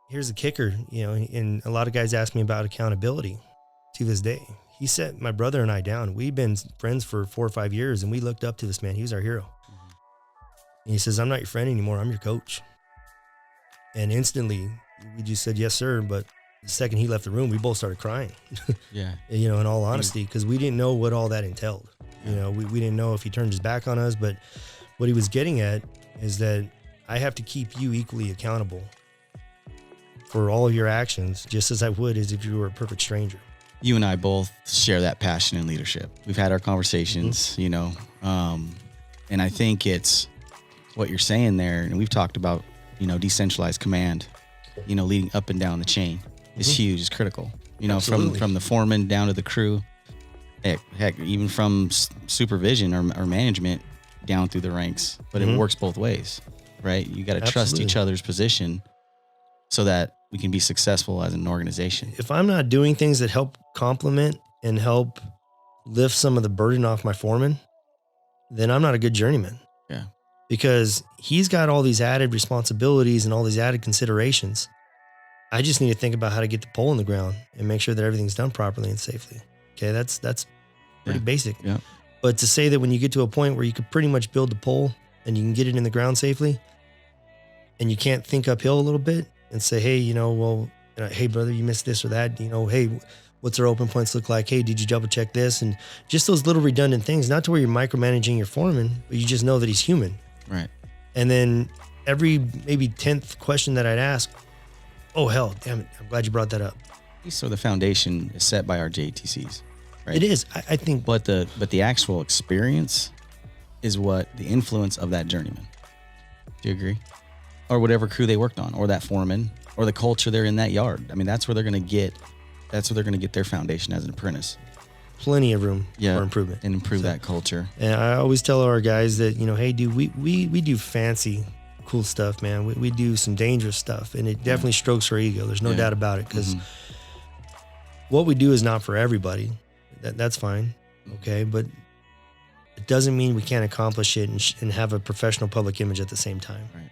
here's the kicker, you know, and a lot of guys ask me about accountability to this day. He set my brother and I down. We've been friends for 4 or 5 years, and we looked up to this man. He was our hero. And he says, I'm not your friend anymore. I'm your coach. And instantly we just said, yes, sir. But the second he left the room, we both started crying. Yeah. You know, in all honesty, because we didn't know what all that entailed. You know, we didn't know if he turned his back on us, but what he was getting at is that I have to keep you equally accountable for all of your actions, just as I would as if you were a perfect stranger. You and I both share that passion in leadership. We've had our conversations, you know, and I think it's what you're saying there. And we've talked about, you know, decentralized command, you know, leading up and down the chain is huge, is critical, you know, from the foreman down to the crew, heck, even from supervision or management down through the ranks, but it works both ways, right? You got to trust each other's position so that we can be successful as an organization. If I'm not doing things that help complement and help lift some of the burden off my foreman, then I'm not a good journeyman. Yeah. Because he's got all these added responsibilities and all these added considerations. I just need to think about how to get the pole in the ground and make sure that everything's done properly and safely. Okay, that's pretty basic. Yeah. But to say that when you get to a point where you could pretty much build the pole and you can get it in the ground safely, and you can't think uphill a little bit and say, hey, you know, well, hey, brother, you missed this or that. You know, hey, what's our open points look like? Hey, did you double check this? And just those little redundant things, not to where you're micromanaging your foreman, but you just know that he's human. Right. And then every maybe 10th question that I'd ask, oh, hell, damn it, I'm glad you brought that up. So the foundation is set by our JTCs, right? It is, I think. But the actual experience is what the influence of that journeyman. Do you agree? Or whatever crew they worked on, or that foreman, or the culture they're in that yard. I mean, that's where they're going to get their foundation as an apprentice. Plenty of room for improvement. And improve that culture. And I always tell our guys that, you know, hey, dude, we do fancy, cool stuff, man. We do some dangerous stuff, and it definitely strokes our ego. There's no doubt about it, because what we do is not for everybody. That's fine, okay? But it doesn't mean we can't accomplish it and have a professional public image at the same time. Right.